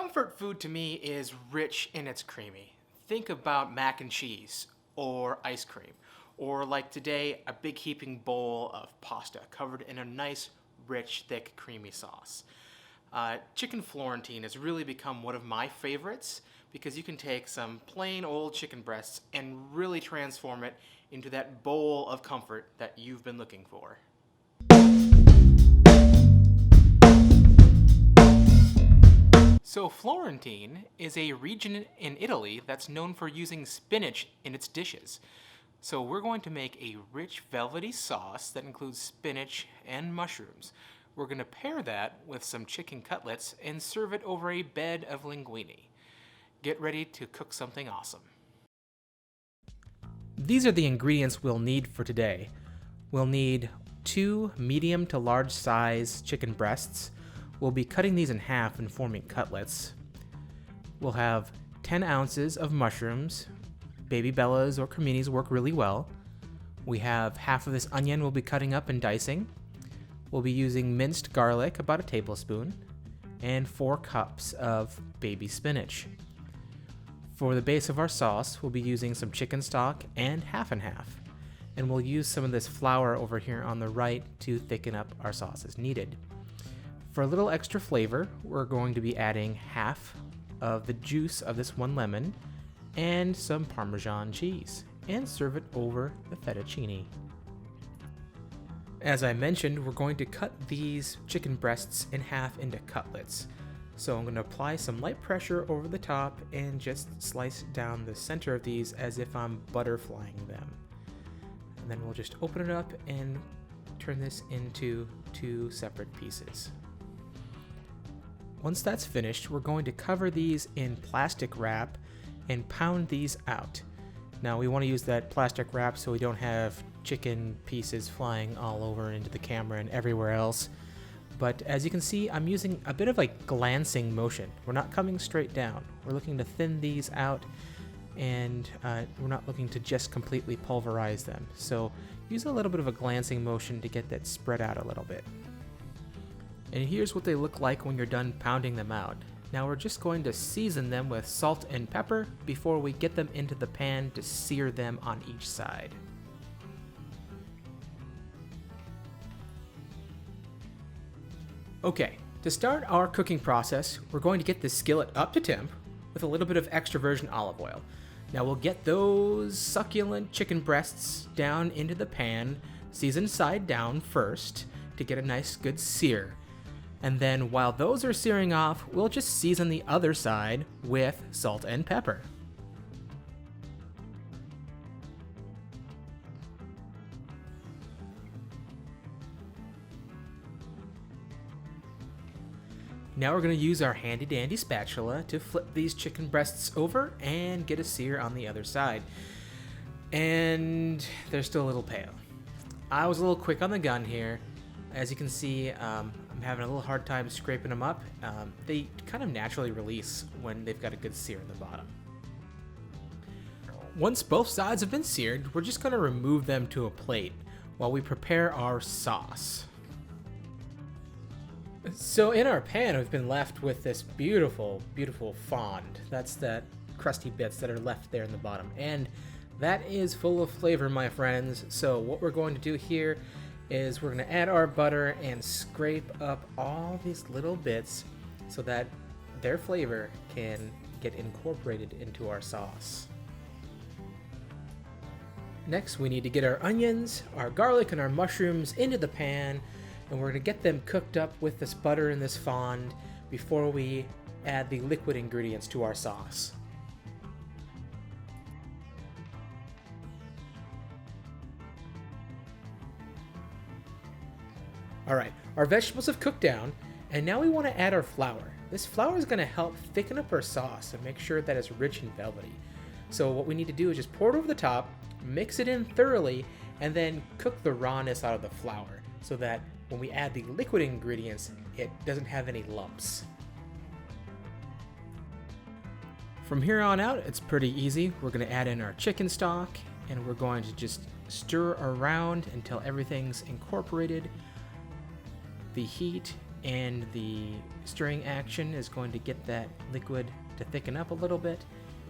Comfort food to me is rich and it's creamy. Think about mac and cheese or ice cream, or like today, a big heaping bowl of pasta covered in a nice, rich, thick, creamy sauce. Chicken Florentine has really become one of my favorites because you can take some plain old chicken breasts and really transform it into that bowl of comfort that you've been looking for. So Florentine is a region in Italy that's known for using spinach in its dishes. So we're going to make a rich velvety sauce that includes spinach and mushrooms. We're going to pair that with some chicken cutlets and serve it over a bed of linguini. Get ready to cook something awesome. These are the ingredients we'll need for today. We'll need 2 medium to large size chicken breasts. We'll be cutting these in half and forming cutlets. We'll have 10 ounces of mushrooms. Baby bellas or creminis work really well. We have half of this onion we'll be cutting up and dicing. We'll be using minced garlic, about a tablespoon, and 4 cups of baby spinach. For the base of our sauce, we'll be using some chicken stock and half, and we'll use some of this flour over here on the right to thicken up our sauce as needed. For a little extra flavor, we're going to be adding half of the juice of this 1 lemon and some Parmesan cheese, and serve it over the fettuccini. As I mentioned, we're going to cut these chicken breasts in half into cutlets. So I'm going to apply some light pressure over the top and just slice down the center of these as if I'm butterflying them. And then we'll just open it up and turn this into 2 separate pieces. Once that's finished, we're going to cover these in plastic wrap and pound these out. Now we want to use that plastic wrap so we don't have chicken pieces flying all over into the camera and everywhere else. But as you can see, I'm using a bit of like glancing motion. We're not coming straight down. We're looking to thin these out, and we're not looking to just completely pulverize them. So use a little bit of a glancing motion to get that spread out a little bit. And here's what they look like when you're done pounding them out. Now we're just going to season them with salt and pepper before we get them into the pan to sear them on each side. Okay, to start our cooking process, we're going to get the skillet up to temp with a little bit of extra virgin olive oil. Now we'll get those succulent chicken breasts down into the pan, seasoned side down first to get a nice good sear. And then while those are searing off, we'll just season the other side with salt and pepper. Now we're going to use our handy dandy spatula to flip these chicken breasts over and get a sear on the other side. And they're still a little pale. I was a little quick on the gun here. As you can see, I'm having a little hard time scraping them up. They kind of naturally release when they've got a good sear in the bottom. Once both sides have been seared, we're just going to remove them to a plate while we prepare our sauce. So in our pan, we've been left with this beautiful, beautiful fond. That's that crusty bits that are left there in the bottom. And that is full of flavor, my friends. So what we're going to do here is we're going to add our butter and scrape up all these little bits so that their flavor can get incorporated into our sauce. Next, we need to get our onions, our garlic, and our mushrooms into the pan, and we're going to get them cooked up with this butter and this fond before we add the liquid ingredients to our sauce. Alright, our vegetables have cooked down, and now we want to add our flour. This flour is going to help thicken up our sauce and make sure that it's rich and velvety. So what we need to do is just pour it over the top, mix it in thoroughly, and then cook the rawness out of the flour so that when we add the liquid ingredients, it doesn't have any lumps. From here on out, it's pretty easy. We're going to add in our chicken stock, and we're going to just stir around until everything's incorporated. The heat and the stirring action is going to get that liquid to thicken up a little bit,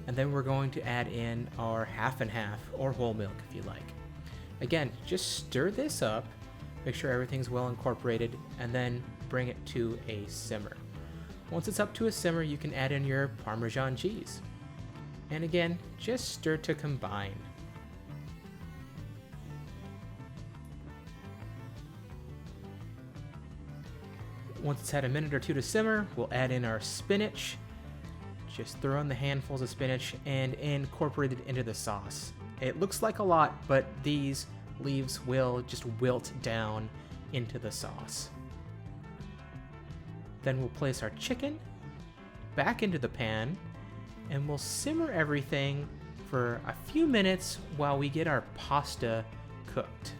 and then we're going to add in our half and half, or whole milk if you like. Again, just stir this up, make sure everything's well incorporated, and then bring it to a simmer. Once it's up to a simmer, you can add in your Parmesan cheese. And again, just stir to combine. Once it's had a minute or two to simmer, we'll add in our spinach. Just throw in the handfuls of spinach and incorporate it into the sauce. It looks like a lot, but these leaves will just wilt down into the sauce. Then we'll place our chicken back into the pan, and we'll simmer everything for a few minutes while we get our pasta cooked.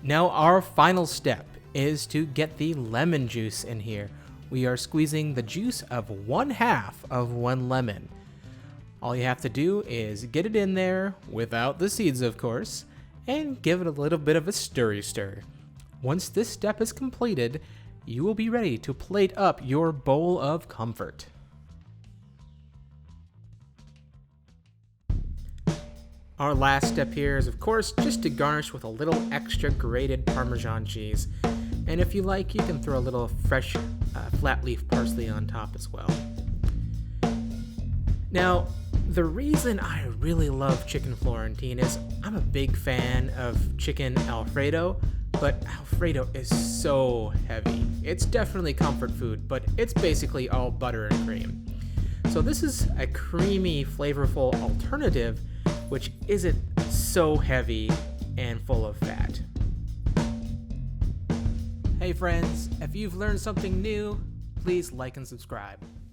Now our final step is to get the lemon juice in here. We are squeezing the juice of 1/2 of one lemon. All you have to do is get it in there, without the seeds of course, and give it a little bit of a stir. Once this step is completed, you will be ready to plate up your bowl of comfort. Our last step here is, of course, just to garnish with a little extra grated Parmesan cheese. And if you like, you can throw a little fresh flat leaf parsley on top as well. Now, the reason I really love chicken Florentine is I'm a big fan of chicken alfredo, but alfredo is so heavy. It's definitely comfort food, but it's basically all butter and cream. So this is a creamy, flavorful alternative which isn't so heavy and full of fat. Hey friends, if you've learned something new, please like and subscribe.